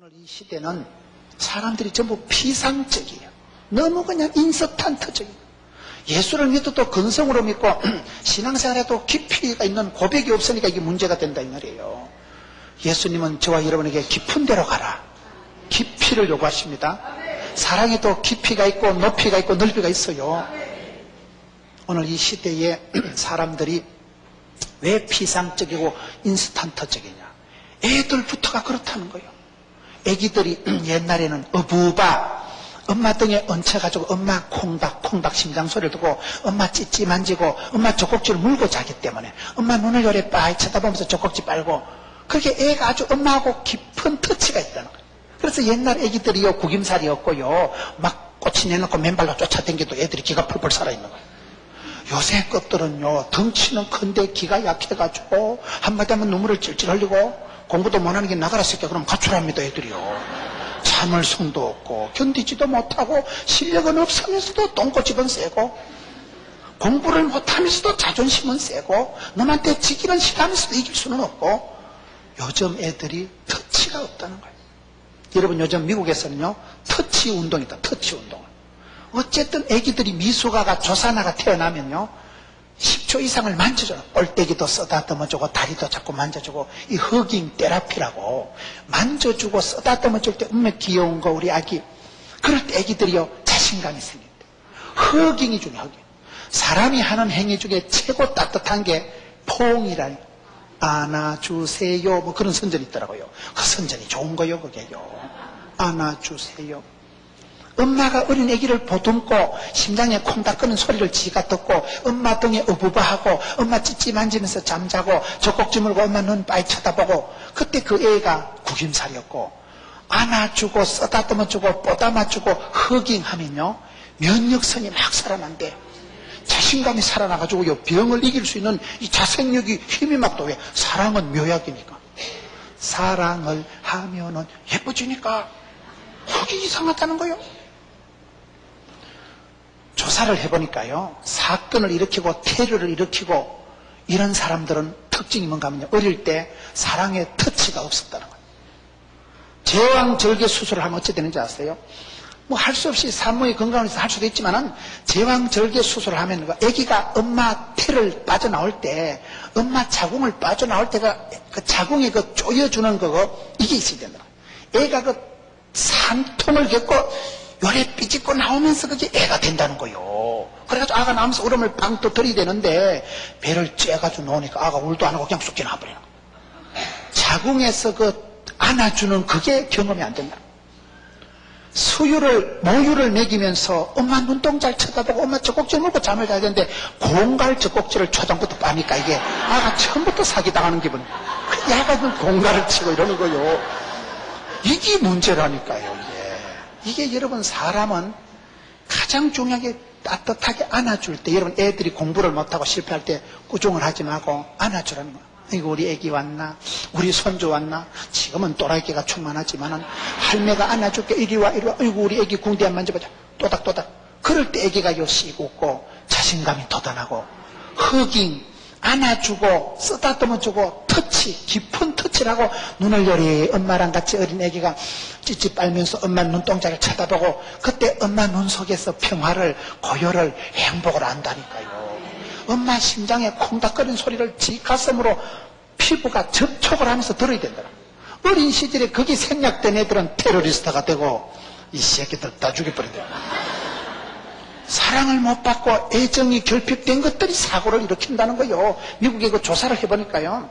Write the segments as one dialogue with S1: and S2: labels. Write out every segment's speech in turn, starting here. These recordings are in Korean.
S1: 오늘 이 시대는 사람들이 전부 피상적이에요. 너무 그냥 인스턴트적이에요. 예수를 믿어도 근성으로 믿고 신앙생활에도 깊이가 있는 고백이 없으니까 이게 문제가 된다 이 말이에요. 예수님은 저와 여러분에게 깊은 데로 가라, 깊이를 요구하십니다. 사랑에도 깊이가 있고 높이가 있고 넓이가 있어요. 오늘 이 시대에 사람들이 왜 피상적이고 인스턴트적이냐, 애들부터가 그렇다는 거예요. 애기들이 옛날에는 어부바 엄마 등에 얹혀가지고 엄마 콩닥 심장 소리를 듣고 엄마 찌찌 만지고 엄마 젖꼭지를 물고 자기 때문에 엄마 눈을 요래 빠이 쳐다보면서 젖꼭지 빨고, 그렇게 애가 아주 엄마하고 깊은 터치가 있다는 거예요. 그래서 옛날 애기들이요 구김살이었고요 막 꼬치 내놓고 맨발로 쫓아다녀도 애들이 기가 펄펄 살아있는 거예요. 요새 것들은요 덩치는 큰데 기가 약해가지고 한마디 하면 눈물을 찔찔 흘리고 공부도 못하는 게 나가라 새끼야 그럼 가출합니다. 애들이요 참을 성도 없고 견디지도 못하고 실력은 없으면서도 똥꼬집은 세고 공부를 못하면서도 자존심은 세고 너한테 지기는 싫어하면서도 이길 수는 없고, 요즘 애들이 터치가 없다는 거예요. 여러분 요즘 미국에서는요 터치 운동이다. 터치 운동. 어쨌든 애기들이 미숙아가 조사나가 태어나면요 10초 이상을 만져줘요. 꼴대기도 쓰다듬어주고 다리도 자꾸 만져주고, 이 허깅 테라피라고 만져주고 쓰다듬어줄 때 엄마 귀여운 거 우리 아기, 그럴 때 애기들이요 자신감이 생긴대. 허깅이 중요해. 허깅. 사람이 하는 행위 중에 최고 따뜻한 게 포옹이라니, 안아주세요 뭐 그런 선전이 있더라고요. 그 선전이 좋은 거요 그게요. 안아주세요. 엄마가 어린 아기를 보듬고 심장에 콩닥거리는 소리를 지가 듣고 엄마 등에 어부바하고 엄마 찌찌 만지면서 잠자고 젖꼭지 물고 엄마 눈 빠이 쳐다보고, 그때 그 애가 구김살이었고 안아주고 쓰다듬어주고 뽀담아주고 허깅하면요 면역성이 막 살아난대. 자신감이 살아나가지고요 병을 이길 수 있는 이 자생력이 힘이 막 또, 왜? 사랑은 묘약이니까. 사랑을 하면은 예뻐지니까. 그게 이상하다는 거예요. 조사를 해보니까요 사건을 일으키고 테러를 일으키고 이런 사람들은 특징이 뭔가 하면요 어릴 때 사랑의 터치가 없었다는 거예요. 제왕절개 수술을 하면 어찌 되는지 아세요? 뭐 할 수 없이 산모의 건강을 위해서 할 수도 있지만은 제왕절개 수술을 하면 아기가 엄마 태를 빠져나올 때, 엄마 자궁을 빠져나올 때가 그 자궁에 그 조여주는 그거 이게 있어야 된다. 애가 그 산통을 겪고 요래 삐집고 나오면서 그게 애가 된다는 거요. 그래가지고 아가 나오면서 울음을 방 또 들이대는데 배를 쬐가지고 놓으니까 아가 울도 안 하고 그냥 쑥 지나버려요. 자궁에서 그 안아주는 그게 경험이 안 된다. 모유를 먹이면서 엄마 눈동자를 쳐다보고 엄마 젖꼭지 물고 잠을 자야 되는데 공갈 젖꼭지를 초장부터 빠니까 이게 아가 처음부터 사기당하는 기분. 야가 공갈을 치고 이러는 거요. 이게 문제라니까요. 이게 여러분 사람은 가장 중요하게 따뜻하게 안아줄 때, 여러분 애들이 공부를 못하고 실패할 때 꾸중을 하지 말고 안아주라는 거예요. 이거 우리 애기 왔나? 우리 손주 왔나? 지금은 또라이끼가 충만하지만은 할매가 안아줄게. 이리 와 이리 와. 아이고 우리 애기 궁디 한 만져보자. 또닥또닥. 그럴 때 애기가 요씩 웃고 자신감이 돋아나고, 허깅 안아주고 쓰다듬어주고 터치, 깊은 터치라고 눈을 요리 엄마랑 같이 어린 애기가 찌찌 빨면서 엄마 눈동자를 쳐다보고, 그때 엄마 눈 속에서 평화를, 고요를, 행복을 안다니까요. 엄마 심장에 콩닥거리는 소리를 지 가슴으로 피부가 접촉을 하면서 들어야 된다. 어린 시절에 거기 생략된 애들은 테러리스트가 되고 이 새끼들 다 죽여버린다. 사랑을 못 받고 애정이 결핍된 것들이 사고를 일으킨다는 거예요. 미국에 그 조사를 해보니까요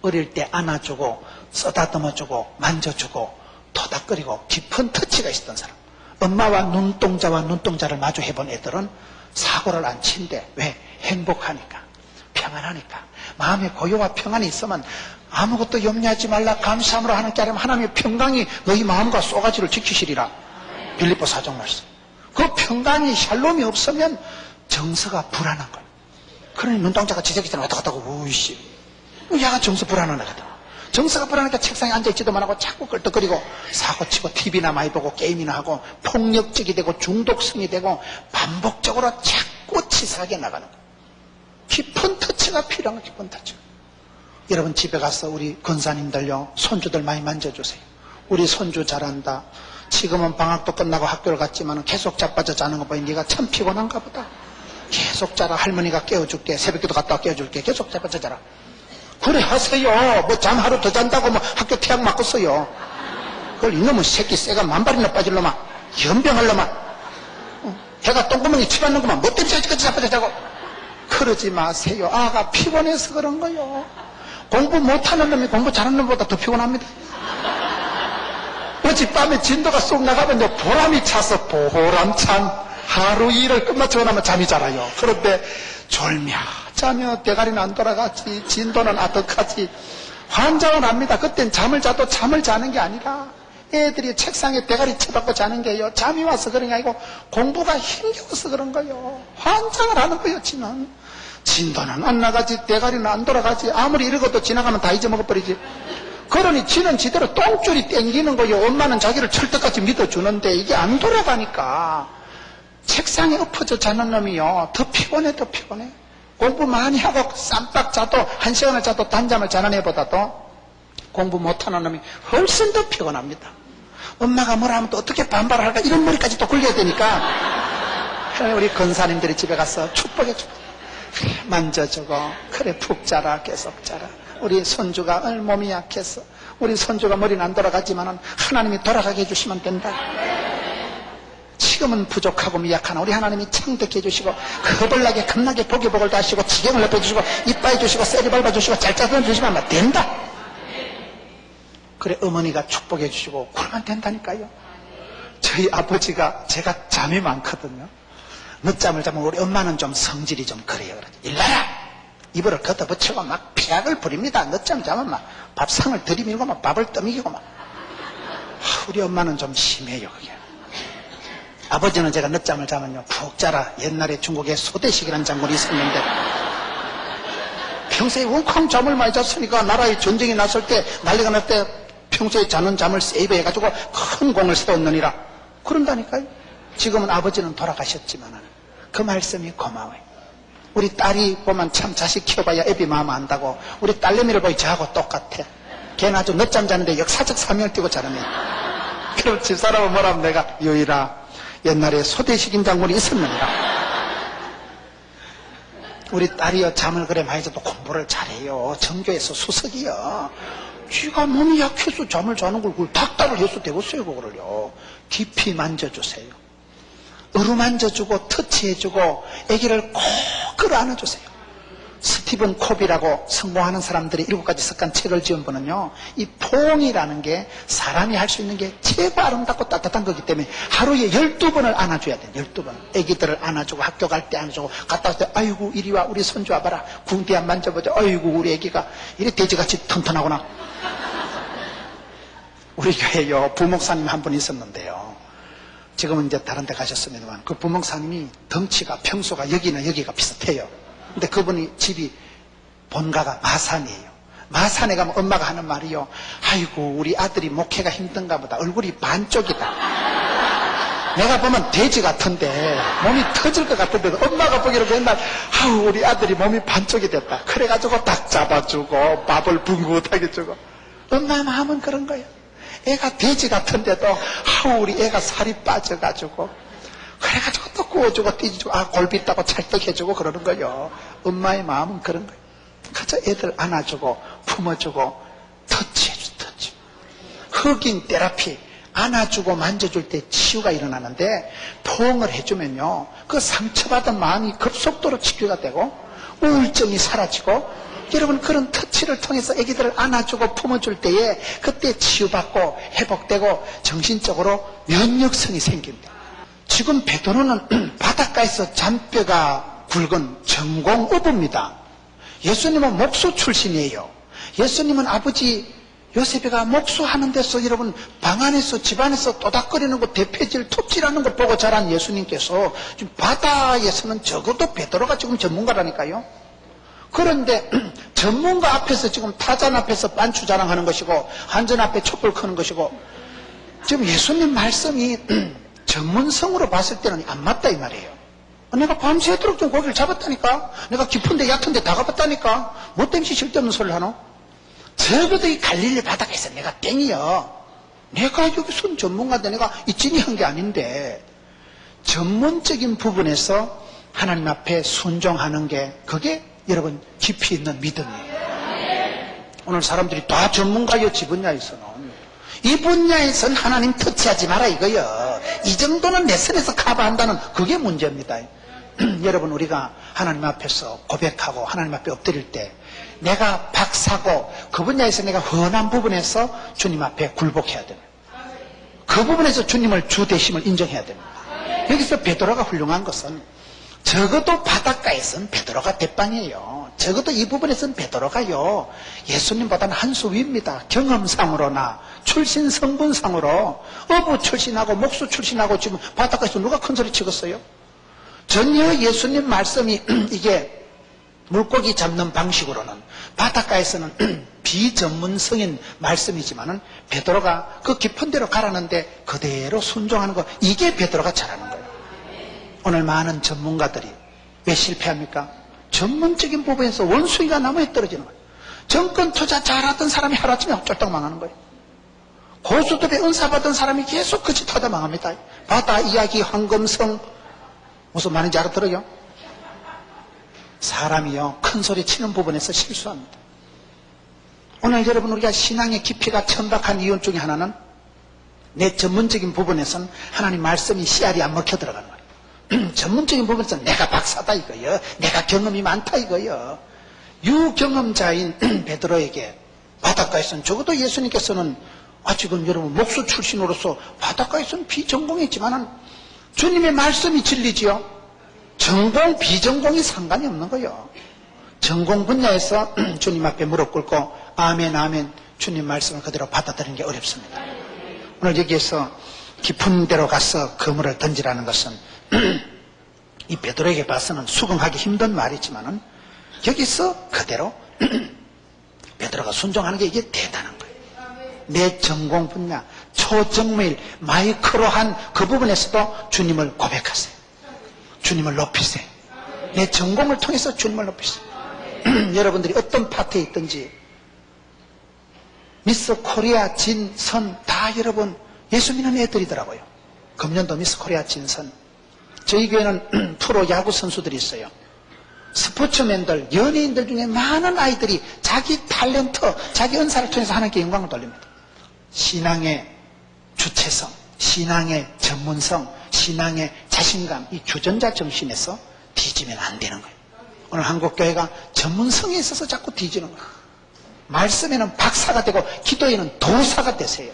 S1: 어릴 때 안아주고 쓰다듬어주고 만져주고 토닥거리고 깊은 터치가 있었던 사람, 엄마와 눈동자를 마주 해본 애들은 사고를 안 친대. 왜? 행복하니까, 평안하니까. 마음에 고요와 평안이 있으면 아무것도 염려하지 말라 감사함으로 하는 게 아니라 하나님의 평강이 너희 마음과 쏘가지를 지키시리라. 빌립보 4장 말씀. 그 평강이 샬롬이 없으면 정서가 불안한 거예요. 그러니 눈동자가 지새끼처럼 왔다 갔다 하고 우이씨 야가 정서 불안하거든. 정서가 불안하니까 책상에 앉아있지도 못하고 자꾸 끌떡거리고 사고치고 TV나 많이 보고 게임이나 하고 폭력적이 되고 중독성이 되고 반복적으로 자꾸 치사하게 나가는 거예요. 깊은 터치가 필요한 거예요. 깊은 터치. 여러분 집에 가서 우리 권사님들요 손주들 많이 만져주세요. 우리 손주 잘한다. 지금은 방학도 끝나고 학교를 갔지만 계속 자빠져 자는 거 보니 네가 참 피곤한가 보다. 계속 자라. 할머니가 깨워줄게. 새벽기도 갔다 와 깨워줄게. 계속 자빠져 자라. 그래 하세요. 뭐 잠 하루 더 잔다고 뭐 학교 태양 맞고 써요. 그걸 이놈의 새끼 새가 만발이나 빠질 놈아. 연병할 놈아. 해가 똥구멍에 치받는 것만 뭐 때문에 아직까지 자빠져 자고. 그러지 마세요. 아가 피곤해서 그런 거요. 공부 못하는 놈이 공부 잘하는 놈보다 더 피곤합니다. 어젯밤에 진도가 쏙 나가면 보람이 차서 보람찬 하루 일을 끝마치고 나면 잠이 자라요. 그런데 졸며 자며 대가리는 안 돌아가지, 진도는 아득하지. 환장을 합니다. 그땐 잠을 자도 잠을 자는 게 아니라 애들이 책상에 대가리 쳐박고 자는 게요. 잠이 와서 그런 게 아니고 공부가 힘겨워서 그런 거요. 환장을 하는 거요. 지는 진도는 안 나가지, 대가리는 안 돌아가지. 아무리 이러고도 지나가면 다 잊어먹어버리지. 그러니 지는 지대로 똥줄이 땡기는 거요. 엄마는 자기를 철떡같이 믿어주는데 이게 안 돌아가니까 책상에 엎어져 자는 놈이요. 더 피곤해, 더 피곤해. 공부 많이 하고 쌈박 자도 1시간을 자도 단잠을 자는 애보다도 공부 못하는 놈이 훨씬 더 피곤합니다. 엄마가 뭐라 하면 또 어떻게 반발할까 이런 머리까지 또 굴려야 되니까 우리 권사님들이 집에 가서 축복해 주고 그래 만져주고 그래 푹 자라 계속 자라. 우리 손주가 몸이 약해서 우리 손주가 머리는 안 돌아가지만 하나님이 돌아가게 해주시면 된다. 지금은 부족하고 미약한 우리 하나님이 창대케 해주시고 허벌나게 겁나게 복이 복을 다시고 지경을 높여주시고 이빠해 주시고 세리 밟아주시고 짤짤 주시면 아마 된다. 그래 어머니가 축복해 주시고 그러면 된다니까요. 저희 아버지가 제가 잠이 많거든요. 늦잠을 자면 우리 엄마는 좀 성질이 좀 그래요. 일나라 이불을 걷어붙이고 막 피약을 부립니다. 늦잠 자면 막 밥상을 들이밀고 막 밥을 떠먹이고 막 우리 엄마는 좀 심해요. 그게. 아버지는 제가 늦잠을 자면요 푹 자라. 옛날에 중국에 소대식이라는 장군이 있었는데 평소에 웅쾅 잠을 많이 잤으니까 나라에 전쟁이 났을 때 난리가 날 때 평소에 자는 잠을 세이브해가지고 큰 공을 세웠느니라. 그런다니까요. 지금은 아버지는 돌아가셨지만 그 말씀이 고마워요. 우리 딸이 보면 참 자식 키워봐야 애비 마음 안다고. 우리 딸내미를 보니 저하고 똑같아. 걔는 아주 늦잠 자는데 역사적 사명을 띠고 자는 애. 그럼 집사람은 뭐라면 내가 유이라 옛날에 소대식임 장군이 있었느니라. 우리 딸이요 잠을 그래 많이 자도 공부를 잘해요. 정교에서 수석이요. 쥐가 몸이 약해서 잠을 자는 걸 그걸 닥달을 해서 되겠어요. 그거를요. 깊이 만져주세요. 어루만져주고 터치해주고 아기를 꼭 끌어안아주세요. 스티븐 콥이라고 성공하는 사람들이 7가지 습관 책을 지은 분은요 이 포옹이라는 게 사람이 할 수 있는 게 최고 아름답고 따뜻한 거기 때문에 하루에 12번을 안아줘야 돼요. 12번. 아기들을 안아주고 학교 갈 때 안아주고 갔다 올 때 아이고 이리 와 우리 손주 와봐라. 궁디 한 만져보자. 아이고 우리 아기가 이래 돼지같이 튼튼하구나. 우리 교회요 부목사님 한 분 있었는데요. 지금은 이제 다른 데 가셨습니다만 그 부목사님이 덩치가 평소가 여기나 여기가 비슷해요. 근데 그분이 집이 본가가 마산이에요. 마산에 가면 엄마가 하는 말이요. 아이고 우리 아들이 목회가 힘든가 보다. 얼굴이 반쪽이다. 내가 보면 돼지 같은데 몸이 터질 것 같은데 엄마가 보기로 맨날 아우 우리 아들이 몸이 반쪽이 됐다. 그래가지고 딱 잡아주고 밥을 붕긋하게 주고. 엄마 마음은 그런 거예요. 애가 돼지 같은데도 아우 우리 애가 살이 빠져가지고 그래가지고 또 구워주고 띠주고 골비 있다고 찰떡해주고 그러는 거예요. 엄마의 마음은 그런 거예요. 그저 애들 안아주고 품어주고 터치해주 터치. 흑인 테라피 안아주고 만져줄 때 치유가 일어나는데 포옹을 해주면요 그 상처받은 마음이 급속도로 치유가 되고 우울증이 사라지고 여러분 그런 터치를 통해서 아기들을 안아주고 품어줄 때에 그때 치유받고 회복되고 정신적으로 면역성이 생깁니다. 지금 베드로는 바닷가에서 잔뼈가 굵은 전공 어부입니다. 예수님은 목수 출신이에요. 예수님은 아버지 요셉이가 목수하는 데서 여러분 방 안에서 집 안에서 또닥거리는 거 대패질 톱질하는 거 보고 자란 예수님께서 지금 바다에서는 적어도 베드로가 지금 전문가라니까요. 그런데 전문가 앞에서 지금 타잔 앞에서 반추 자랑하는 것이고 한전 앞에 촛불 켜는 것이고 지금 예수님 말씀이 전문성으로 봤을 때는 안 맞다 이 말이에요. 내가 밤새도록 좀 고기를 잡았다니까. 내가 깊은데 얕은데 다 가봤다니까. 뭐 때문에 쓸데없는 소리를 하노? 적어도 이 갈릴리 바닥에서 내가 땡이요. 내가 여기서 전문가인데 내가 이찐이 한 게 아닌데, 전문적인 부분에서 하나님 앞에 순종하는 게, 그게 여러분 깊이 있는 믿음이에요. 오늘 사람들이 다 전문가요, 지 분야에서는. 이 분야에서는 하나님 터치하지 마라 이거요. 이 정도는 내 선에서 커버한다는 그게 문제입니다. 여러분, 우리가 하나님 앞에서 고백하고 하나님 앞에 엎드릴 때 내가 박사고 그 분야에서 내가 훤한 부분에서 주님 앞에 굴복해야 됩니다. 그 부분에서 주님을 주 되심을 인정해야 됩니다. 여기서 베드로가 훌륭한 것은 적어도 바닷가에서는 베드로가 대빵이에요. 적어도 이 부분에서는 베드로가요, 예수님보다는 한 수 위입니다. 경험상으로나 출신 성분상으로 어부 출신하고 목수 출신하고 지금 바닷가에서 누가 큰 소리 치겠어요? 전혀 예수님 말씀이 이게 물고기 잡는 방식으로는 바닷가에서는 비전문성인 말씀이지만은 베드로가 그 깊은 데로 가라는데 그대로 순종하는 거, 이게 베드로가 잘하는 거예요. 오늘 많은 전문가들이 왜 실패합니까? 전문적인 부분에서 원숭이가 나무에 떨어지는 거예요. 정권 투자 잘하던 사람이 하루아침에 쫄딱 망하는 거예요. 고수들의 은사 받은 사람이 계속 그 짓 하다 망합니다. 바다 이야기, 황금성, 무슨 말인지 알아들어요? 사람이요, 큰 소리 치는 부분에서 실수합니다. 오늘 여러분, 우리가 신앙의 깊이가 천박한 이유 중에 하나는 내 전문적인 부분에서는 하나님 말씀이 씨알이 안 먹혀 들어가는 거예요. 전문적인 부분에서는 내가 박사다 이거요, 내가 경험이 많다 이거요. 유경험자인 베드로에게 바닷가에서는, 적어도 예수님께서는 지금 여러분 목수 출신으로서 바닷가에서는 비전공했지만은 주님의 말씀이 진리지요. 전공 비전공이 상관이 없는 거예요. 전공 분야에서 주님 앞에 무릎 꿇고 아멘 아멘 주님 말씀을 그대로 받아들이는 게 어렵습니다. 오늘 여기에서 깊은 데로 가서 그물을 던지라는 것은 이 베드로에게 봐서는 수긍하기 힘든 말이지만은 여기서 그대로 베드로가 순종하는 게 이게 대단한 거예요. 내 전공 분야, 초정밀, 마이크로한 그 부분에서도 주님을 고백하세요. 주님을 높이세요. 내 전공을 통해서 주님을 높이세요. 여러분들이 어떤 파트에 있든지 미스 코리아 진선 다 여러분 예수 믿는 애들이더라고요. 금년도 미스 코리아 진선. 저희 교회는 프로 야구 선수들이 있어요. 스포츠맨들, 연예인들 중에 많은 아이들이 자기 탤런트, 자기 은사를 통해서 하나님께 영광을 돌립니다. 신앙의 주체성, 신앙의 전문성, 신앙의 자신감, 이 주전자 정신에서 뒤지면 안 되는 거예요. 오늘 한국교회가 전문성에 있어서 자꾸 뒤지는 거예요. 말씀에는 박사가 되고 기도에는 도사가 되세요.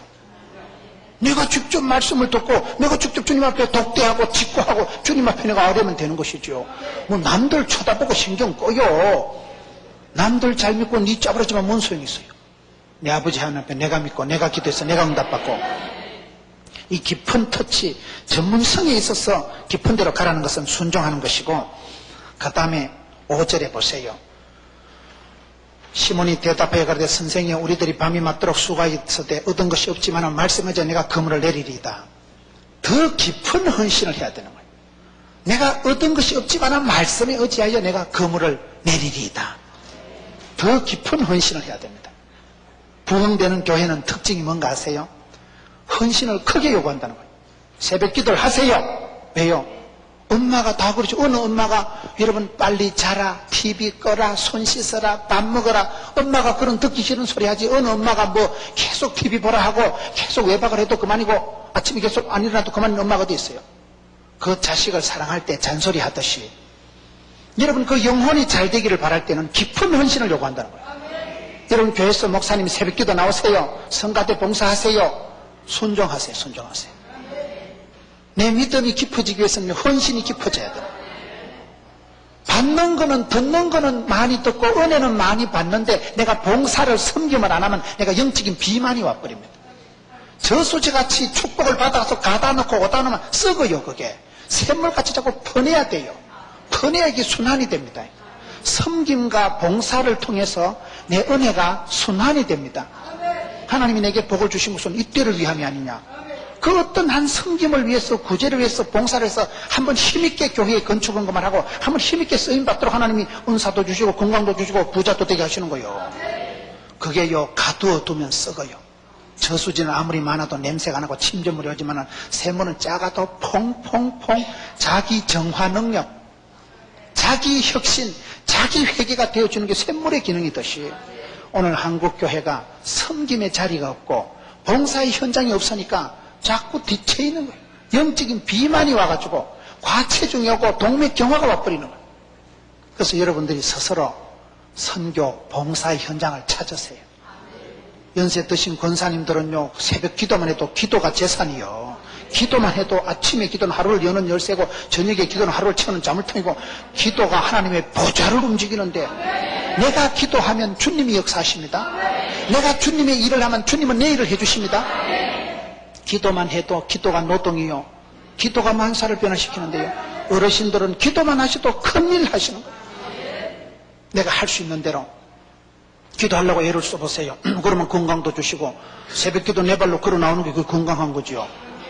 S1: 내가 직접 말씀을 듣고 내가 직접 주님 앞에 독대하고 직구하고 주님 앞에 내가 아뢰면 되는 것이죠. 뭐 남들 쳐다보고 신경 꺼요. 남들 잘 믿고 니 짜부러지면 뭔 소용이 있어요. 내 아버지 하나님 앞에 내가 믿고 내가 기도해서 내가 응답받고, 이 깊은 터치, 전문성에 있어서 깊은 데로 가라는 것은 순종하는 것이고, 그 다음에 5절에 보세요. 시몬이 대답하여 가로되 선생이여 우리들이 밤이 맞도록 수가 있어되 얻은 것이 없지만 말씀하자 내가 그물을 내리리이다. 더 깊은 헌신을 해야 되는 거예요. 내가 얻은 것이 없지만 말씀에 의지하여 내가 그물을 내리리이다. 더 깊은 헌신을 해야 됩니다. 부흥되는 교회는 특징이 뭔가 아세요? 헌신을 크게 요구한다는 거예요. 새벽 기도를 하세요. 왜요? 엄마가 다 그러죠. 어느 엄마가 여러분 빨리 자라, TV 꺼라, 손 씻어라, 밥 먹어라. 엄마가 그런 듣기 싫은 소리 하지. 어느 엄마가 뭐 계속 TV 보라 하고 계속 외박을 해도 그만이고 아침에 계속 안 일어나도 그만인 엄마가 어디 있어요? 그 자식을 사랑할 때 잔소리 하듯이 여러분 그 영혼이 잘 되기를 바랄 때는 깊은 헌신을 요구한다는 거예요. 여러분 교회에서 목사님이 새벽 기도 나오세요. 성가대 봉사하세요. 순종하세요. 순종하세요. 내 믿음이 깊어지기 위해서는 헌신이 깊어져야 돼요. 받는 거는, 듣는 거는 많이 듣고 은혜는 많이 받는데 내가 봉사를 섬김을 안 하면 내가 영적인 비만이 와버립니다. 저수지같이 축복을 받아서 가다 놓고 오다 놓으면 썩어요. 그게 샘물같이 자꾸 퍼내야 돼요. 퍼내야 이게 순환이 됩니다. 섬김과 봉사를 통해서 내 은혜가 순환이 됩니다. 하나님이 내게 복을 주신 것은 이때를 위함이 아니냐. 그 어떤 한 섬김을 위해서, 구제를 위해서, 봉사를 해서 한번 힘있게 교회에 건축한 것만 하고 한번 힘있게 쓰임받도록 하나님이 은사도 주시고 건강도 주시고 부자도 되게 하시는 거예요. 그게요 가두어 두면 썩어요. 저수지는 아무리 많아도 냄새가 나고 침전물이 오지만 샘물은 작아도 퐁퐁퐁 자기 정화 능력, 자기 혁신, 자기 회개가 되어주는 게 샘물의 기능이듯이 오늘 한국교회가 섬김의 자리가 없고 봉사의 현장이 없으니까 자꾸 뒤처 있는 거예요. 영적인 비만이 와가지고 과체중이 오고 동맥경화가 와버리는 거예요. 그래서 여러분들이 스스로 선교, 봉사의 현장을 찾으세요. 연세 드신 권사님들은요, 새벽 기도만 해도 기도가 재산이요. 기도만 해도 아침에 기도는 하루를 여는 열쇠고 저녁에 기도는 하루를 채우는 자물통이고 기도가 하나님의 보좌를 움직이는데 내가 기도하면 주님이 역사하십니다. 내가 주님의 일을 하면 주님은 내 일을 해주십니다. 기도만 해도 기도가 노동이요. 기도가 만사를 변화시키는데요. 어르신들은 기도만 하셔도 큰일 하시는 거예요. 내가 할 수 있는 대로 기도하려고 애를 써보세요. 그러면 건강도 주시고 새벽 기도 네 발로 걸어 나오는 게 그 건강한 거죠.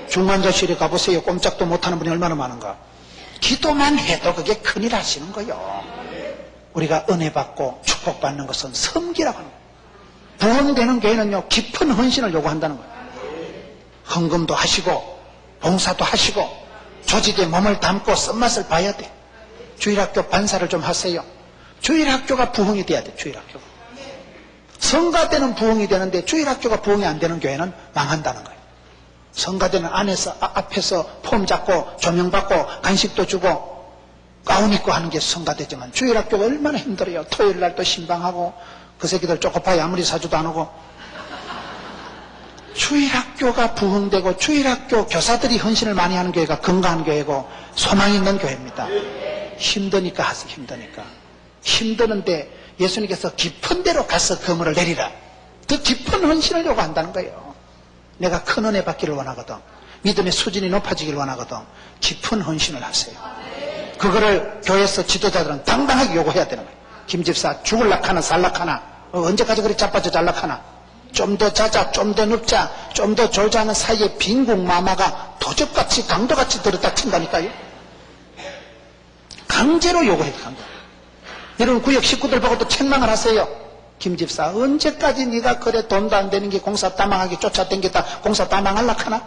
S1: 중환자실에 가보세요. 꼼짝도 못하는 분이 얼마나 많은가. 기도만 해도 그게 큰일 하시는 거예요. 우리가 은혜 받고 축복받는 것은 섬기라고 합니다. 부흥되는 교회는요, 깊은 헌신을 요구한다는 거예요. 헌금도 하시고 봉사도 하시고 조직에 몸을 담고 쓴맛을 봐야 돼. 주일학교 반사를 좀 하세요. 주일학교가 부흥이 돼야 돼. 주일학교가 성가대는 부흥이 되는데 주일학교가 부흥이 안 되는 교회는 망한다는 거예요. 성가대는 안에서 앞에서 폼 잡고 조명 받고 간식도 주고 가운 입고 하는 게 성가대지만 주일학교가 얼마나 힘들어요. 토요일 날 또 신방하고 그 새끼들 쪼꼬파이 아무리 사주도 안 오고. 주일학교가 부흥되고 주일학교 교사들이 헌신을 많이 하는 교회가 건강한 교회고 소망 있는 교회입니다. 힘드니까 하세요. 힘드는데 예수님께서 깊은 데로 가서 그물을 내리라. 더 깊은 헌신을 요구한다는 거예요. 내가 큰 은혜 받기를 원하거든. 믿음의 수준이 높아지기를 원하거든. 깊은 헌신을 하세요. 그거를 교회에서 지도자들은 당당하게 요구해야 되는 거예요. 김집사 죽을락하나 살락하나 언제까지 그리 자빠져 잘락하나 좀 더 자자 좀 더 눕자 좀 더 졸자 하는 사이에 빈궁마마가 도적같이 강도같이 들었다 친다니까요. 강제로 요구해야 한다. 여러분 구역 식구들 보고도 책망을 하세요. 김집사 언제까지 네가 그래 돈도 안 되는 게 공사 따망하게 쫓아다녔다 공사 따망하려고 하나?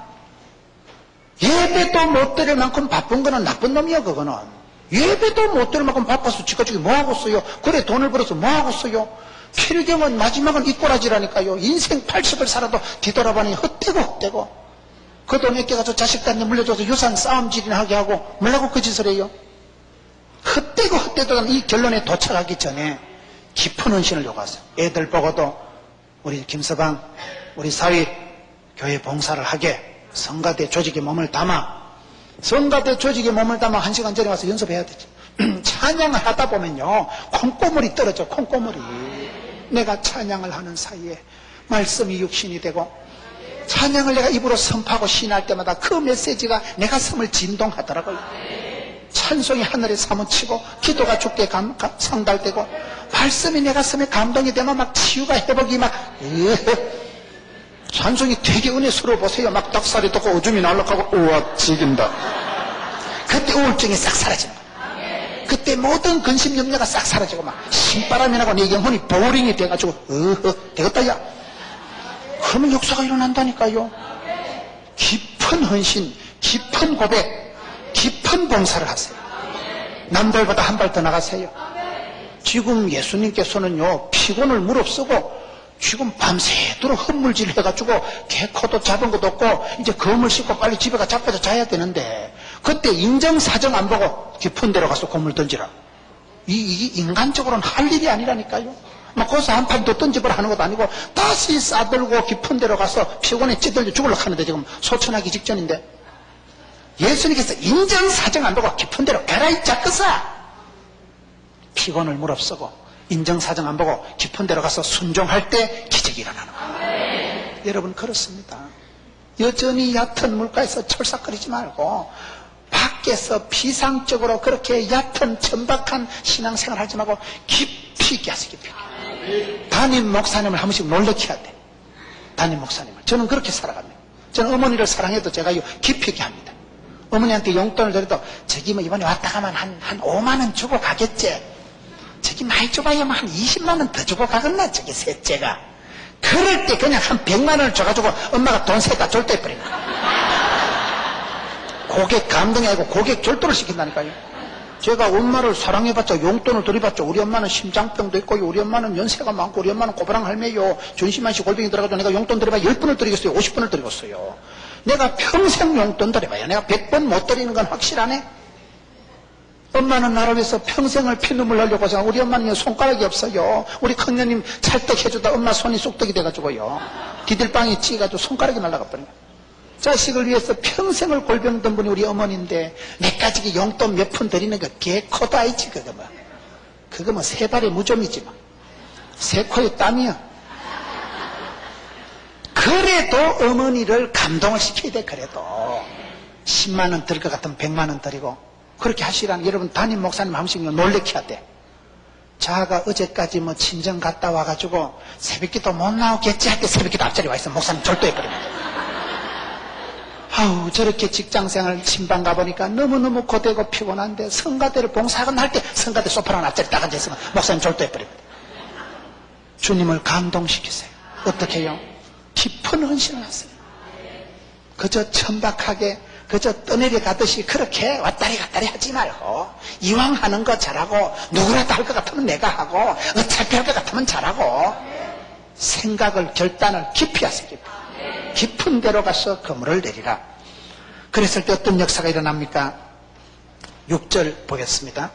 S1: 예배도 못 드릴 만큼 바쁜 거는 나쁜 놈이야. 그거는 예배도 못 드릴 만큼 바빠서 지가지고 뭐하고 써요. 그래 돈을 벌어서 뭐하고 써요. 필경은 마지막은 이꼬라지라니까요. 인생 80을 살아도 뒤돌아보니 헛되고 그 돈 애껴가지고 자식들한테 물려줘서 유산 싸움질이나 하게 하고 뭐라고 그 짓을 해요. 헛되고 이 결론에 도착하기 전에 깊은 헌신을 요구하세요. 애들 보고도 우리 김서방 우리 사위 교회 봉사를 하게 성가대 조직에 몸을 담아 성가대 조직에 몸을 담아 1시간 전에 와서 연습해야 되죠. 찬양을 하다 보면요 콩고물이 떨어져. 콩고물이 내가 찬양을 하는 사이에 말씀이 육신이 되고 찬양을 내가 입으로 선포하고 신할 때마다 그 메시지가 내 가슴을 진동하더라고요. 찬송이 하늘에 사무치고 기도가 주께 상달되고 말씀이 내 가슴에 감동이 되면 막 치유가 회복이 막 찬송이 되게 은혜스러워 보세요. 막 닭살이 돋고 오줌이 날락하고 우와 지긴다. 그때 우울증이 싹 사라지는 거예요. 그때 모든 근심 염려가 싹 사라지고 막 신바람이 나고 내 영혼이 보링이 돼가지고 되겠다 야. 그러면 역사가 일어난다니까요. 깊은 헌신, 깊은 고백, 깊은 봉사를 하세요. 남들보다 한 발 더 나가세요. 지금 예수님께서는요 피곤을 무릅쓰고 지금 밤새도록 헛물질 해가지고 개코도 잡은 것도 없고 이제 검을 씻고 빨리 집에 가 자빠져 자야 되는데 그때 인정사정 안 보고 깊은 데로 가서 검을 던지라. 이 인간적으로는 할 일이 아니라니까요. 막 거기서 한 판 더 던집으라 하는 것도 아니고 다시 싸들고 깊은 데로 가서 피곤에 찌들려 죽으려고 하는데 지금 소천하기 직전인데 예수님께서 인정사정 안 보고 깊은 데로 가라 이 자크사. 피곤을 무릅쓰고 인정사정 안 보고 깊은 데로 가서 순종할 때 기적이 일어나는 거예요. 여러분 그렇습니다. 여전히 얕은 물가에서 철삭거리지 말고 밖에서 비상적으로 그렇게 얕은 천박한 신앙생활 하지 말고 깊이 있게 하세요. 깊이. 담임 목사님을 한 번씩 놀래켜야 돼. 담임 목사님을. 저는 그렇게 살아갑니다. 저는 어머니를 사랑해도 제가 깊이 있게 합니다. 어머니한테 용돈을 드려도 저기 뭐 이번에 왔다 가면 한 5만 원 주고 가겠지. 저기 많이 줘봐야 한 20만 원 더 주고 가겠나 저기 셋째가. 그럴 때 그냥 한 100만 원을 줘가지고 엄마가 돈 세다 졸도해버리는 거예요. 고객 감동이 아니고 고객 졸도를 시킨다니까요. 제가 엄마를 사랑해봤자 용돈을 들여봤자 우리 엄마는 심장병도 있고 우리 엄마는 연세가 많고 우리 엄마는 고바랑 할매요. 전신만식 골병이 들어가도 내가 용돈 들여봐야 10번을 드리겠어요. 50번을 드리겠어요. 내가 평생 용돈 들여봐야 내가 100번 못 드리는 건 확실하네. 엄마는 나를 위해서 평생을 피눈물 흘려고 하잖아. 우리 엄마는 손가락이 없어요. 우리 큰녀님 찰떡해주다 엄마 손이 쑥떡이 돼가지고요. 디딜빵이 찌가지고 손가락이 날아가 버린 거야. 자식을 위해서 평생을 골병든 분이 우리 어머니인데 내까지 용돈 몇 푼 드리는 거 개코도 아니지. 그거 뭐 세 발의 무좀이지 뭐. 세 코의 땀이야. 그래도 어머니를 감동을 시켜야 돼. 그래도 10만 원 드릴 것 같으면 100만 원 드리고 그렇게 하시라는. 여러분 담임 목사님 한 번씩 놀래켜야 돼. 자가 어제까지 뭐 친정 갔다 와가지고 새벽기도 못 나오겠지 할 때 새벽기도 앞자리 와있어. 목사님 절도해버립니다. 아우 저렇게 직장생활 신방 가보니까 너무너무 고되고 피곤한데 성가대를 봉사하건 할 때 성가대 소파랑 앞자리 딱 앉아있으면 목사님 절도해버립니다. 주님을 감동시키세요. 어떻게 해요? 깊은 헌신을 하세요. 그저 천박하게 그저 떠내려 가듯이 그렇게 왔다리 갔다리 하지 말고 이왕 하는 거 잘하고 누구라도 할 것 같으면 내가 하고 어차피 할 것 같으면 잘하고 생각을 결단을 깊이 하세요. 깊은 데로 가서 그물을 내리라. 그랬을 때 어떤 역사가 일어납니까? 6절 보겠습니다.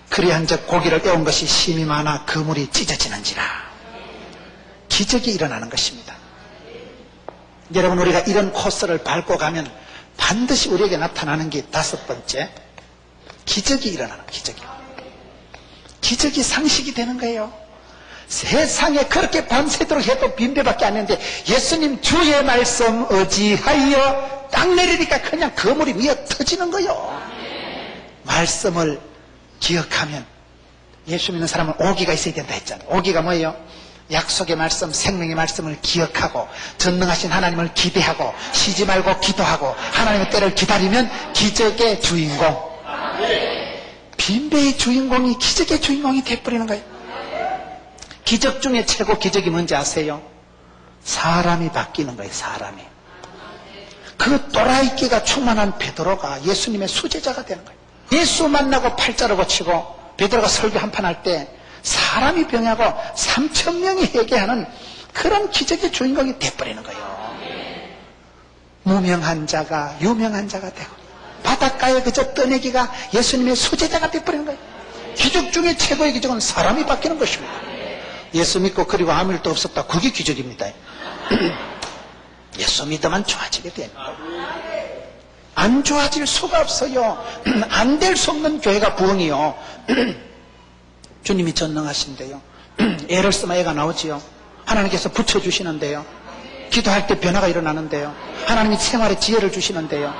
S1: 그리한즉 고기를 떼온 것이 심이 많아 그물이 찢어지는지라. 기적이 일어나는 것입니다. 여러분 우리가 이런 코스를 밟고 가면 반드시 우리에게 나타나는 게 5번째, 기적이 일어나는 기적이. 기적이 상식이 되는 거예요. 세상에 그렇게 밤새도록 해도 빈배밖에 안 했는데 예수님 주의 말씀 의지하여 딱 내리니까 그냥 그물이 미어 터지는 거예요. 말씀을 기억하면 예수 믿는 사람은 오기가 있어야 된다 했잖아요. 오기가 뭐예요? 약속의 말씀, 생명의 말씀을 기억하고 전능하신 하나님을 기대하고 쉬지 말고 기도하고 하나님의 때를 기다리면 기적의 주인공, 빈배의 주인공이 기적의 주인공이 돼버리는 거예요. 기적 중에 최고 기적이 뭔지 아세요? 사람이 바뀌는 거예요. 사람이. 그 또라이끼가 충만한 베드로가 예수님의 수제자가 되는 거예요. 예수 만나고 팔자를 고치고 베드로가 설교 한판 할 때 사람이 병하고 3,000명이 회개하는 그런 기적의 주인공이 돼버리는 거예요. 무명한 자가 유명한 자가 되고 바닷가에 그저 떠내기가 예수님의 수제자가 돼버리는 거예요. 기적 중에 최고의 기적은 사람이 바뀌는 것입니다. 예수 믿고 그리고 아무 일도 없었다. 그게 기적입니다. 예수 믿으면 좋아지게 됩니다. 안 좋아질 수가 없어요. 안 될 수 없는 교회가 부흥이요. 주님이 전능하신데요. 애를 쓰면 애가 나오지요. 하나님께서 붙여주시는데요. 기도할 때 변화가 일어나는데요. 하나님이 생활에 지혜를 주시는데요.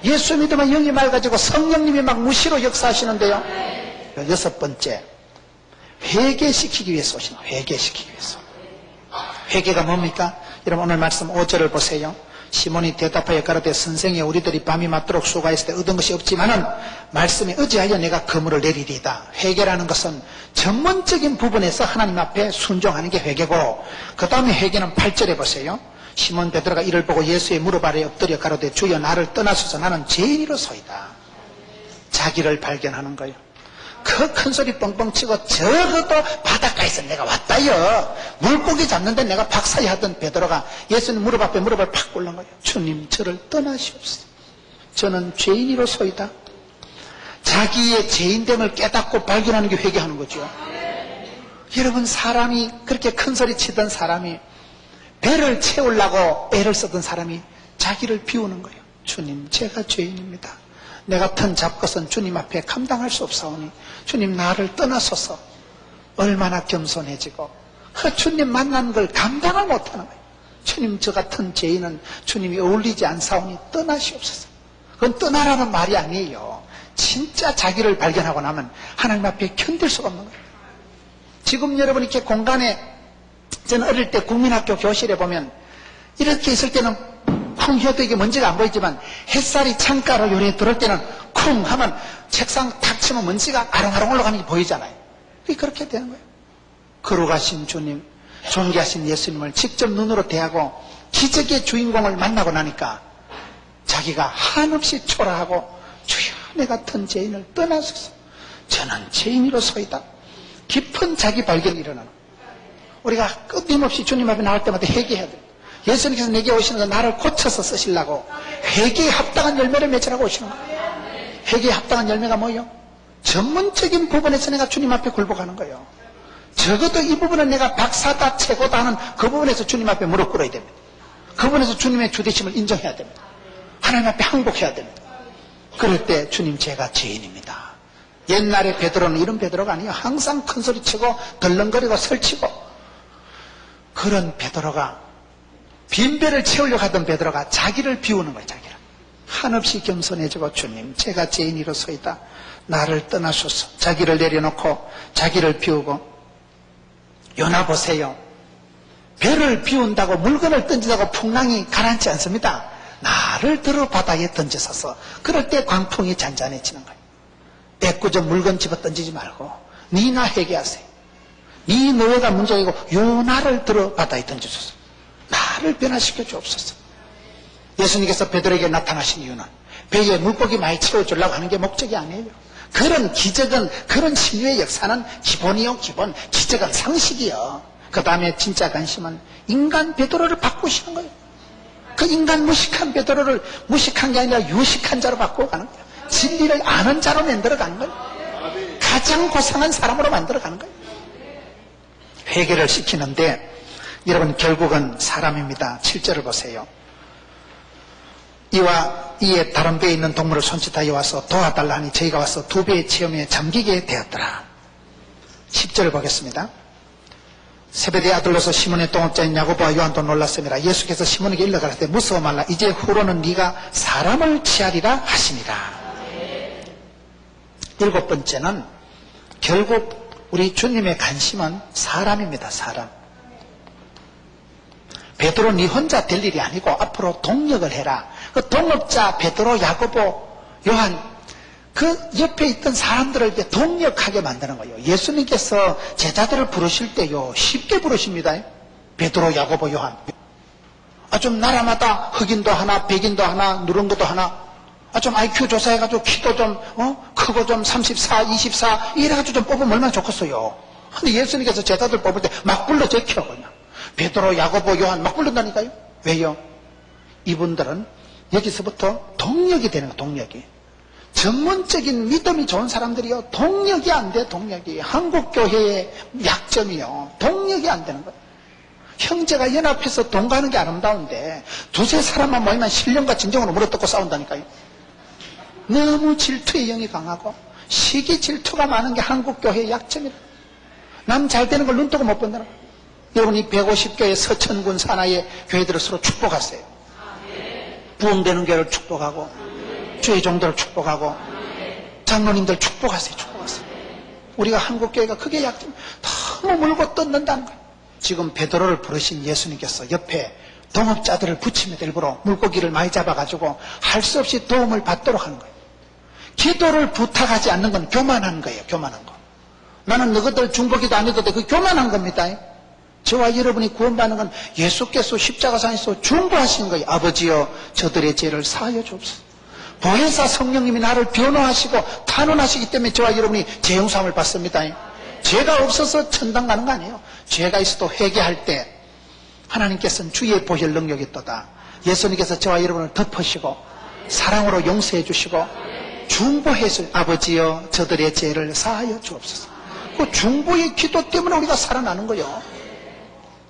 S1: 예수 믿으면 영이 맑아지고 성령님이 막 무시로 역사하시는데요. 6번째, 회개시키기 위해서 오시는 거예요. 회개시키기 위해서. 회개가 뭡니까? 여러분 오늘 말씀 5절을 보세요. 시몬이 대답하여 가로되 선생이 우리들이 밤이 맞도록 수고했을 때 얻은 것이 없지만은 말씀에 의지하여 내가 그물을 내리리이다. 회개라는 것은 전문적인 부분에서 하나님 앞에 순종하는 게 회개고, 그 다음에 회개는 8절에 보세요. 시몬 베드로가 이를 보고 예수의 무릎 아래에 엎드려 가로되 주여 나를 떠나소서 나는 죄인이로소이다. 자기를 발견하는 거예요. 그 큰 소리 뻥뻥 치고 적어도 바닷가에서 내가 왔다요. 물고기 잡는데 내가 박사에 하던 베드로가 예수님 무릎 앞에 무릎을 팍 꿇는 거예요. 주님 저를 떠나시옵소서. 저는 죄인이로소이다. 자기의 죄인됨을 깨닫고 발견하는 게 회개하는 거죠. 여러분 사람이 그렇게 큰 소리 치던 사람이 배를 채우려고 애를 쓰던 사람이 자기를 비우는 거예요. 주님 제가 죄인입니다. 내 같은 잡것은 주님 앞에 감당할 수 없사오니 주님 나를 떠나소서. 얼마나 겸손해지고 그 주님 만난 걸 감당을 못하는 거예요. 주님 저 같은 죄인은 주님이 어울리지 않사오니 떠나시옵소서. 그건 떠나라는 말이 아니에요. 진짜 자기를 발견하고 나면 하나님 앞에 견딜 수가 없는 거예요. 지금 여러분 이렇게 공간에, 저는 어릴 때 국민학교 교실에 보면 이렇게 있을 때는 쿵 해도 이게 먼지가 안 보이지만 햇살이 창가로 요래 들어올 때는 쿵 하면 책상 탁 치면 먼지가 아롱아롱 올라가는 게 보이잖아요. 그게 그렇게 되는 거예요. 걸어가신 주님, 존귀하신 예수님을 직접 눈으로 대하고 기적의 주인공을 만나고 나니까 자기가 한없이 초라하고 주여 내 같은 죄인을 떠나소서 저는 죄인이로소이다. 깊은 자기 발견이 일어나는 우리가 끊임없이 주님 앞에 나올 때마다 회개해야 돼요. 예수님께서 내게 오시는 건 나를 고쳐서 쓰시려고 회개에 합당한 열매를 맺으라고 오시는 거예요. 회개에 합당한 열매가 뭐예요? 전문적인 부분에서 내가 주님 앞에 굴복하는 거예요. 적어도 이 부분은 내가 박사다 최고다 하는 그 부분에서 주님 앞에 무릎 꿇어야 됩니다. 그 부분에서 주님의 주되심을 인정해야 됩니다. 하나님 앞에 항복해야 됩니다. 그럴 때 주님 제가 죄인입니다. 옛날에 베드로는 이런 베드로가 아니에요. 항상 큰소리치고 덜렁거리고 설치고 그런 베드로가 빈배를 채우려고 하던 베드로가 자기를 비우는 거예요. 자기를 한없이 겸손해지고 주님 제가 죄인이로소이다. 나를 떠나소서. 자기를 내려놓고 자기를 비우고 요나 보세요. 배를 비운다고 물건을 던진다고 풍랑이 가라앉지 않습니다. 나를 들어 바다에 던져서서 그럴 때 광풍이 잔잔해지는 거예요. 애꿎은 물건 집어 던지지 말고 니나 회개하세요. 네 노예가 문제이고 요나를 들어 바다에 던져줘서 나를 변화시켜 주옵소서. 예수님께서 베드로에게 나타나신 이유는 배에 물고기 많이 채워주려고 하는 게 목적이 아니에요. 그런 기적은 그런 신유의 역사는 기본이요 기본. 기적은 상식이요. 그 다음에 진짜 관심은 인간 베드로를 바꾸시는 거예요. 그 인간 무식한 베드로를 무식한 게 아니라 유식한 자로 바꾸어 가는 거예요. 진리를 아는 자로 만들어가는 거예요. 가장 고상한 사람으로 만들어가는 거예요. 회개를 시키는데 여러분 결국은 사람입니다. 7절을 보세요. 이와 이에 다른 배에 있는 동물을 손짓하여 와서 도와달라 하니 저희가 와서 두 배의 체험에 잠기게 되었더라. 10절을 보겠습니다. 세베대의 아들로서 시몬의 동업자인 야고보와 요한도 놀랐습니다. 예수께서 시몬에게 일러가라사대 무서워 말라. 이제 후로는 네가 사람을 취하리라 하시니라. 일곱 번째는 결국 우리 주님의 관심은 사람입니다. 사람. 베드로 네 혼자 될 일이 아니고 앞으로 동력을 해라. 그 동업자 베드로, 야고보, 요한 그 옆에 있던 사람들을 이제 동력하게 만드는 거예요. 예수님께서 제자들을 부르실 때요 쉽게 부르십니다. 베드로, 야고보, 요한. 좀 나라마다 흑인도 하나, 백인도 하나, 누런거도 하나. 좀 IQ 조사해가지고 키도 좀 크고 좀 34, 24 이래가지고 좀 뽑으면 얼마나 좋겠어요. 근데 예수님께서 제자들 뽑을 때 막 불러 제껴 그냥. 베드로, 야고보, 요한 막 부른다니까요. 왜요? 이분들은 여기서부터 동력이 되는 거예요. 동력이. 전문적인 믿음이 좋은 사람들이요 동력이 안 돼. 동력이. 한국교회의 약점이요 동력이 안 되는 거예요. 형제가 연합해서 동거하는 게 아름다운데 두세 사람만 모이면 신령과 진정으로 물어뜯고 싸운다니까요. 너무 질투의 영이 강하고 시기 질투가 많은 게 한국교회의 약점이다. 남 잘 되는 걸 눈뜨고 못 본다는 거예요. 여러분 이 150교회 서천군 산하의 교회들을 서로 축복하세요. 부흥되는 교회를 축복하고 주의 종들을 축복하고 장로님들 축복하세요. 축복하세요. 우리가 한국교회가 그게 약점 너무 물고 뜯는다는 거예요. 지금 베드로를 부르신 예수님께서 옆에 동업자들을 붙이면서 일부러 물고기를 많이 잡아가지고 할 수 없이 도움을 받도록 하는 거예요. 기도를 부탁하지 않는 건 교만한 거예요. 교만한 거. 나는 너희들 중보기도 안 해도 돼. 그 교만한 겁니다. 저와 여러분이 구원받는 건 예수께서 십자가상에서 중보하신 거예요. 아버지여 저들의 죄를 사하여 주옵소서. 보혜사 성령님이 나를 변호하시고 탄원하시기 때문에 저와 여러분이 죄용서함을 받습니다. 죄가 없어서 천당 가는 거 아니에요. 죄가 있어도 회개할 때 하나님께서는 주의 보혈 능력이 있도다. 예수님께서 저와 여러분을 덮으시고 사랑으로 용서해 주시고 중보해서 아버지여 저들의 죄를 사하여 주옵소서. 그 중보의 기도 때문에 우리가 살아나는 거예요.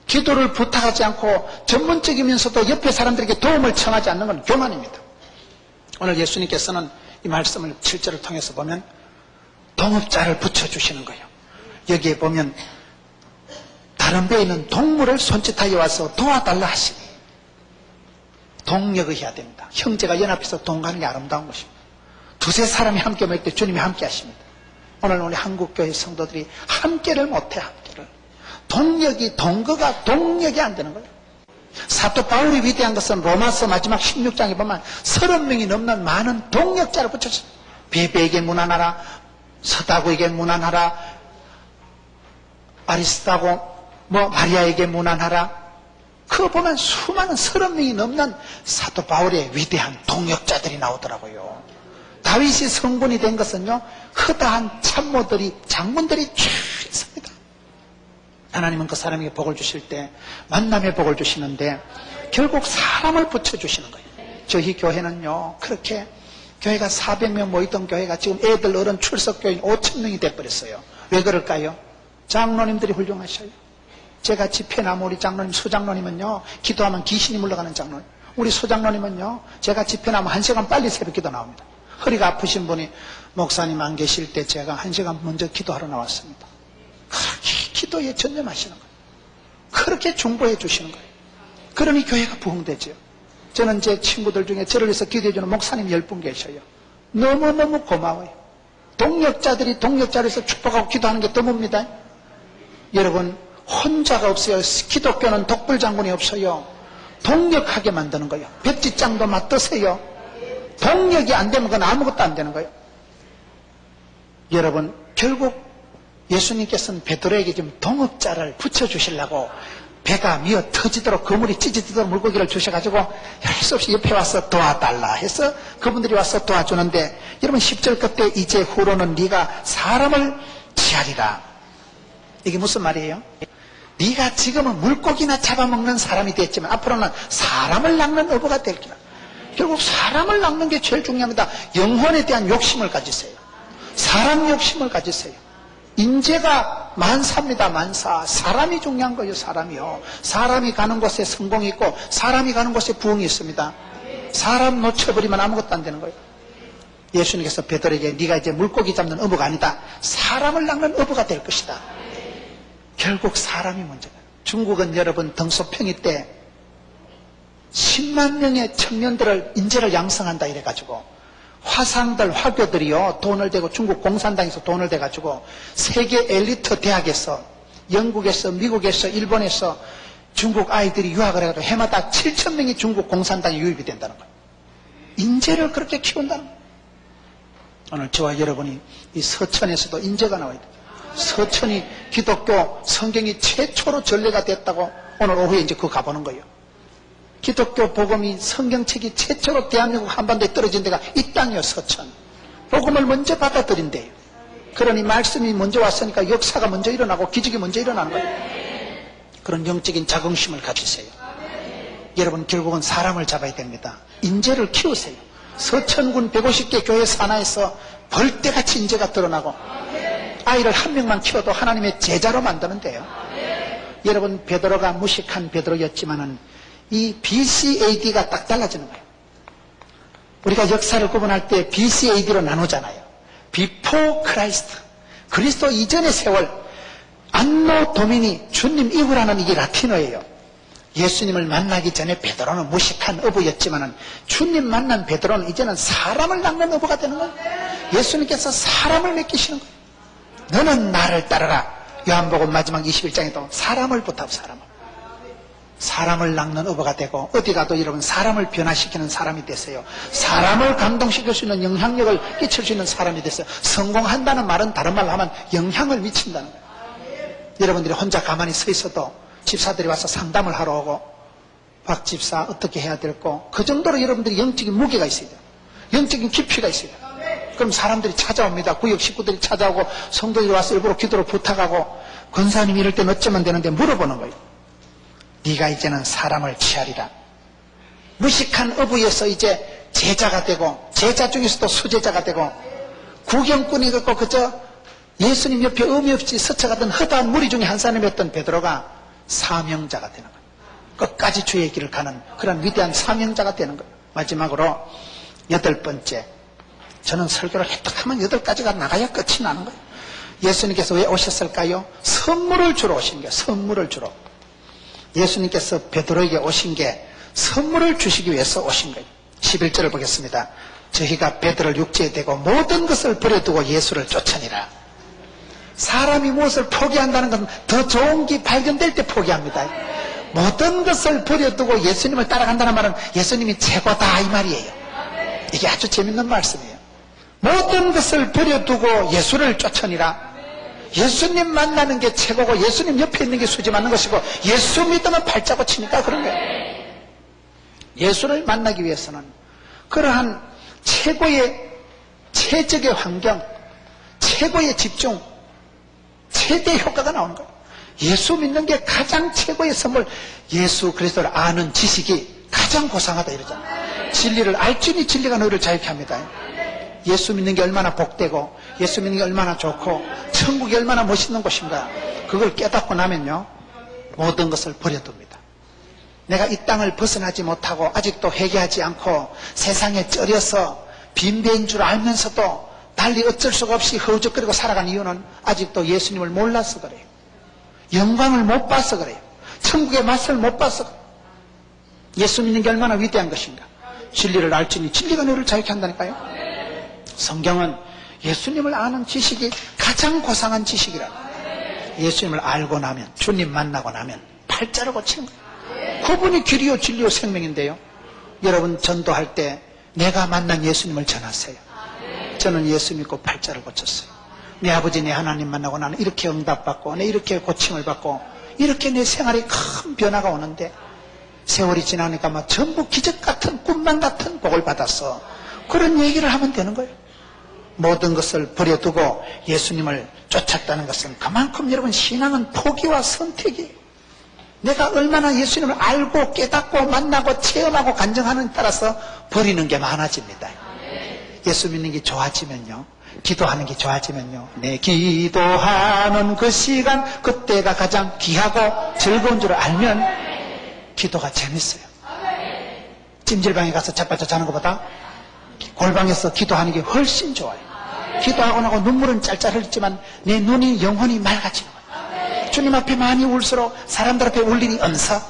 S1: 기도를 부탁하지 않고 전문적이면서도 옆에 사람들에게 도움을 청하지 않는 건 교만입니다. 오늘 예수님께서는 이 말씀을 7절을 통해서 보면 동업자를 붙여주시는 거예요. 여기에 보면 다른 배에 있는 동물을 손짓하여 와서 도와달라 하시니 동력을 해야 됩니다. 형제가 연합해서 동가는 게 아름다운 것입니다. 두세 사람이 함께 모일 때 주님이 함께 하십니다. 오늘 우리 한국교회 성도들이 함께를 못해. 함께를. 동거가 동력이 안 되는 거예요. 사도 바울이 위대한 것은 로마서 마지막 16장에 보면 30명이 넘는 많은 동력자를 붙였어요. 베베에게 문안하라, 서다구에게 문안하라, 아리스타고 마리아에게 문안하라. 그거 보면 수많은 30명이 넘는 사도 바울의 위대한 동역자들이 나오더라고요. 다윗이 성군이 된 것은요, 허다한 참모들이, 장군들이 쭉 있습니다. 하나님은 그 사람에게 복을 주실 때 만남의 복을 주시는데 결국 사람을 붙여주시는 거예요. 저희 교회는요, 그렇게 교회가 400명 모이던 교회가 지금 애들 어른 출석교인 5,000명이 돼버렸어요. 왜 그럴까요? 장로님들이 훌륭하셔요. 제가 집회나무 우리 장로님, 소장로님은요, 기도하면 귀신이 물러가는 장로님. 우리 소장로님은요, 제가 집회나무 1시간 빨리 새벽 기도 나옵니다. 허리가 아프신 분이 목사님 안 계실 때 제가 1시간 먼저 기도하러 나왔습니다. 그렇게 기도에 전념하시는 거예요. 그렇게 중보해 주시는 거예요. 그러니 교회가 부흥되죠. 저는 제 친구들 중에 저를 위해서 기도해 주는 목사님 10분 계셔요. 너무너무 고마워요. 동역자들이 동역자를 위해서 축복하고 기도하는 게 너무입니다. 여러분, 혼자가 없어요. 기독교는 독불장군이 없어요. 동역하게 만드는 거예요. 백지장도 맞드세요. 동역이 안 되면 그건 아무것도 안 되는 거예요. 여러분, 결국 예수님께서는 베드로에게 좀 동업자를 붙여주시려고 배가 미어 터지도록, 그물이 찢어지도록 물고기를 주셔가지고 할 수 없이 옆에 와서 도와달라 해서 그분들이 와서 도와주는데, 여러분 10절 끝에 이제 후로는 네가 사람을 취하리라. 이게 무슨 말이에요? 네가 지금은 물고기나 잡아먹는 사람이 됐지만 앞으로는 사람을 낚는 어부가 될 기라. 결국 사람을 낚는 게 제일 중요합니다. 영혼에 대한 욕심을 가지세요. 사람 욕심을 가지세요. 인재가 만사입니다. 만사. 사람이 중요한 거예요. 사람이요. 사람이 가는 곳에 성공이 있고 사람이 가는 곳에 부흥이 있습니다. 사람 놓쳐버리면 아무것도 안 되는 거예요. 예수님께서 베드로에게 네가 이제 물고기 잡는 어부가 아니다. 사람을 낚는 어부가 될 것이다. 결국 사람이 문제다. 중국은 여러분 덩소평이 때 10만 명의 청년들을, 인재를 양성한다 이래가지고 화상들, 화교들이요, 돈을 대고 중국 공산당에서 돈을 대가지고 세계 엘리트 대학에서, 영국에서, 미국에서, 일본에서 중국 아이들이 유학을 해가지고 해마다 7,000명이 중국 공산당에 유입이 된다는 거예요. 인재를 그렇게 키운다는 거예요. 오늘 저와 여러분이 이 서천에서도 인재가 나와야 돼요. 서천이 기독교 성경이 최초로 전례가 됐다고 오늘 오후에 이제 그거 가보는 거예요. 기독교 복음이 성경책이 최초로 대한민국 한반도에 떨어진 데가 이 땅이요, 서천. 복음을 먼저 받아들인 데요. 그러니 말씀이 먼저 왔으니까 역사가 먼저 일어나고 기적이 먼저 일어나는 거예요. 그런 영적인 자긍심을 가지세요. 여러분, 결국은 사람을 잡아야 됩니다. 인재를 키우세요. 서천군 150개 교회 산하에서 벌떼같이 인재가 드러나고 아이를 한 명만 키워도 하나님의 제자로 만드는 데요. 여러분, 베드로가 무식한 베드로였지만은 이 BCAD가 딱 달라지는 거예요. 우리가 역사를 구분할 때 BCAD로 나누잖아요. Before Christ, 그리스도 이전의 세월, 안노 도미니, 주님 이후라는 이게 라틴어예요. 예수님을 만나기 전에 베드로는 무식한 어부였지만은 주님 만난 베드로는 이제는 사람을 낚는 어부가 되는 거예요. 예수님께서 사람을 맡기시는 거예요. 너는 나를 따르라. 요한복음 마지막 21장에도 사람을 부탁, 사람을 낚는 어부가 되고 어디 가도 여러분 사람을 변화시키는 사람이 됐어요. 사람을 감동시킬 수 있는 영향력을 끼칠 수 있는 사람이 됐어요. 성공한다는 말은 다른 말로 하면 영향을 미친다는 거예요. 여러분들이 혼자 가만히 서 있어도 집사들이 와서 상담을 하러 오고 박 집사 어떻게 해야 될고, 그 정도로 여러분들이 영적인 무게가 있어야 돼요. 영적인 깊이가 있어야 돼요. 그럼 사람들이 찾아옵니다. 구역 식구들이 찾아오고 성도들이 와서 일부러 기도를 부탁하고, 권사님 이럴 땐 어쩌면 되는데 물어보는 거예요. 네가 이제는 사람을 취하리라. 무식한 어부에서 이제 제자가 되고, 제자 중에서도 수제자가 되고, 구경꾼이 걷고 그저 예수님 옆에 의미 없이 스쳐가던 허다한 무리 중에 한 사람이었던 베드로가 사명자가 되는 거예요. 끝까지 주의 길을 가는 그런 위대한 사명자가 되는 거예요. 마지막으로 8번째, 저는 설교를 획득하면 8가지가 나가야 끝이 나는 거예요. 예수님께서 왜 오셨을까요? 선물을 주러 오신 거예요. 선물을 주러. 예수님께서 베드로에게 오신 게 선물을 주시기 위해서 오신 거예요. 11절을 보겠습니다. 저희가 베드로를 육지에 대고 모든 것을 버려두고 예수를 쫓으니라. 사람이 무엇을 포기한다는 건 더 좋은 게 발견될 때 포기합니다. 모든 것을 버려두고 예수님을 따라간다는 말은 예수님이 최고다 이 말이에요. 이게 아주 재밌는 말씀이에요. 모든 것을 버려두고 예수를 쫓으니라. 예수님 만나는 게 최고고 예수님 옆에 있는 게 수지 맞는 것이고 예수 믿으면 발자국 치니까 그런 거예요. 예수를 만나기 위해서는 그러한 최적의 환경, 최고의 집중, 최대 효과가 나오는 거예요. 예수 믿는 게 가장 최고의 선물. 예수 그리스도를 아는 지식이 가장 고상하다 이러잖아요. 진리를 알지니 진리가 너희를 자유케 합니다. 예수 믿는 게 얼마나 복되고 예수 믿는 게 얼마나 좋고 천국이 얼마나 멋있는 곳인가, 그걸 깨닫고 나면요 모든 것을 버려둡니다. 내가 이 땅을 벗어나지 못하고 아직도 회개하지 않고 세상에 쩔여서 빈배인 줄 알면서도 달리 어쩔 수가 없이 허우적거리고 살아간 이유는 아직도 예수님을 몰라서 그래요. 영광을 못 봐서 그래요. 천국의 맛을 못 봐서 그래요. 예수 믿는 게 얼마나 위대한 것인가. 진리를 알지니 진리가 너를 자유케 한다니까요. 성경은 예수님을 아는 지식이 가장 고상한 지식이라고. 예수님을 알고 나면, 주님 만나고 나면 팔자를 고치는 거예요. 그분이 길이요 진리요 생명인데요. 여러분 전도할 때 내가 만난 예수님을 전하세요. 저는 예수 믿고 팔자를 고쳤어요. 내 아버지 내 하나님 만나고 나는 이렇게 응답받고 내 이렇게 고침을 받고 이렇게 내 생활에 큰 변화가 오는데 세월이 지나니까 막 전부 기적 같은 꿈만 같은 복을 받았어. 그런 얘기를 하면 되는 거예요. 모든 것을 버려두고 예수님을 쫓았다는 것은 그만큼 여러분 신앙은 포기와 선택이에요. 내가 얼마나 예수님을 알고 깨닫고 만나고 체험하고 간증하는 데 따라서 버리는 게 많아집니다. 예수 믿는 게 좋아지면요, 기도하는 게 좋아지면요, 내 기도하는 그 시간 그때가 가장 귀하고 즐거운 줄 알면 기도가 재밌어요. 찜질방에 가서 자빠져 자는 것보다 골방에서 기도하는 게 훨씬 좋아요. 기도하고 나고 눈물은 짤짤 흘리지만 내 눈이 영혼이 맑아지는 거예요. 주님 앞에 많이 울수록 사람들 앞에 울 일이 없어.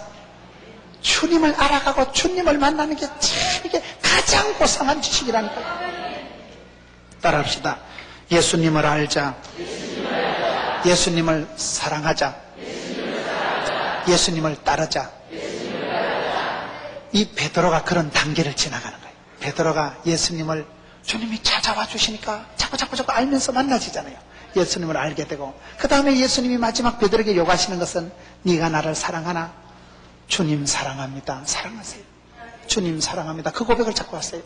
S1: 주님을 알아가고 주님을 만나는 게 참 이게 가장 고상한 지식이라니까요. 따라합시다. 예수님을 알자. 예수님을 사랑하자. 예수님을 따르자. 이 베드로가 그런 단계를 지나가는 거예요. 베드로가 예수님을, 주님이 찾아와 주시니까 자꾸 알면서 만나지잖아요. 예수님을 알게 되고, 그 다음에 예수님이 마지막 베드로에게 요구하시는 것은 네가 나를 사랑하나? 주님 사랑합니다. 사랑하세요. 주님 사랑합니다. 그 고백을 자꾸 하세요.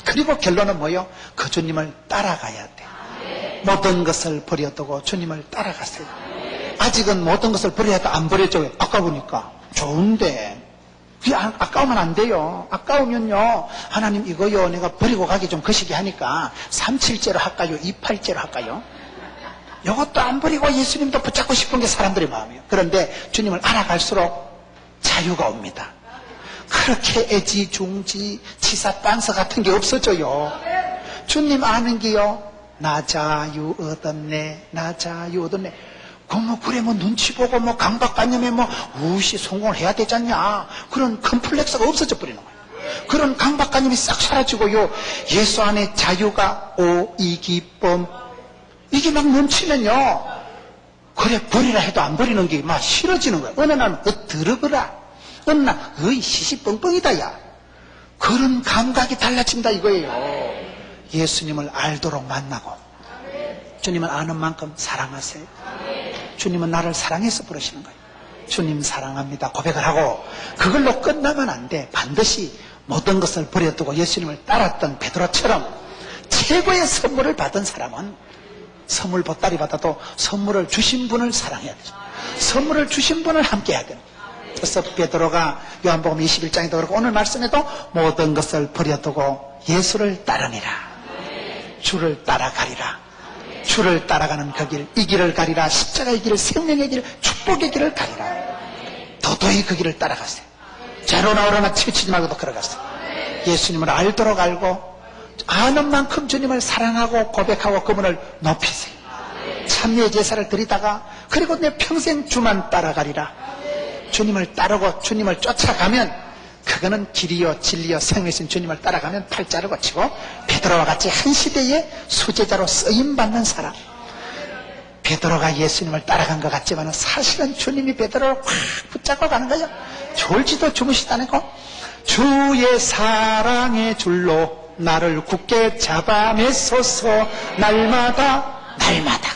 S1: 그리고 결론은 뭐예요? 그 주님을 따라가야 돼. 모든 것을 버려두고 주님을 따라가세요. 아직은 모든 것을 버려도 안 버렸죠. 아까우니까. 좋은데 그게 아까우면 안 돼요. 아까우면요, 하나님 이거요 내가 버리고 가기 좀 거시기 하니까 37제로 할까요? 28제로 할까요? 이것도 안 버리고 예수님도 붙잡고 싶은 게 사람들의 마음이에요. 그런데 주님을 알아갈수록 자유가 옵니다. 그렇게 애지중지 치사반서 같은 게 없어져요. 주님 아는 게요, 나 자유 얻었네, 나 자유 얻었네. 그래 뭐 눈치 보고 뭐 강박관념에 뭐 우시 성공을 해야 되지 않냐, 그런 컴플렉스가 없어져 버리는 거예요. 그런 강박관념이 싹 사라지고요, 예수 안에 자유가 이 기쁨 이게 막 넘치면요, 그래 버리라 해도 안 버리는 게 막 싫어지는 거예요. 어느 날은 더러거라, 어느 날 시시뻥뻥이다 야, 그런 감각이 달라진다 이거예요. 예수님을 알도록 만나고 주님을 아는 만큼 사랑하세요. 주님은 나를 사랑해서 부르시는 거예요. 주님 사랑합니다 고백을 하고 그걸로 끝나면 안 돼. 반드시 모든 것을 버려두고 예수님을 따랐던 베드로처럼 최고의 선물을 받은 사람은 선물 보따리 받아도 선물을 주신 분을 사랑해야 되죠. 선물을 주신 분을 함께 해야 돼요. 그래서 베드로가 요한복음 21장에도 그렇고 오늘 말씀에도 모든 것을 버려두고 예수를 따르니라. 주를 따라가리라. 주를 따라가는 그 길, 이 길을 가리라. 십자가의 길, 생명의 길, 축복의 길을 가리라. 도도히 그 길을 따라가세요. 자로나 오로나 치우치지 말고 걸어가세요. 예수님을 알도록 알고 아는 만큼 주님을 사랑하고 고백하고 그분을 높이세요. 참여의 제사를 드리다가 그리고 내 평생 주만 따라가리라. 주님을 따르고 주님을 쫓아가면 그거는 길이요 진리요 생명이신 주님을 따라가면 팔자를 고치고 베드로와 같이 한 시대의 수제자로 쓰임받는 사람. 베드로가 예수님을 따라간 것 같지만 사실은 주님이 베드로를 확 붙잡고 가는 거예요. 졸지도 주무시다니까. 주의 사랑의 줄로 나를 굳게 잡아매소서. 날마다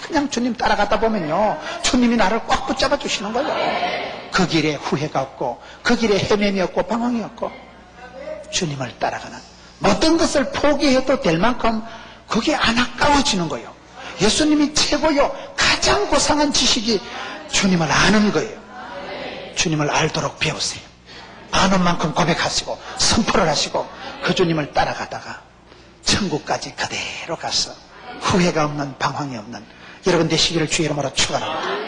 S1: 그냥 주님 따라가다 보면요, 주님이 나를 꽉 붙잡아 주시는 거예요. 그 길에 후회가 없고, 그 길에 헤맴이 없고 방황이 없고, 주님을 따라가는 모든 것을 포기해도 될 만큼 그게 안 아까워지는 거예요. 예수님이 최고요, 가장 고상한 지식이 주님을 아는 거예요. 주님을 알도록 배우세요. 아는 만큼 고백하시고 선포를 하시고 그 주님을 따라가다가 천국까지 그대로 가서 후회가 없는, 방황이 없는 여러분 되시기를 주의 이름으로 축원합니다.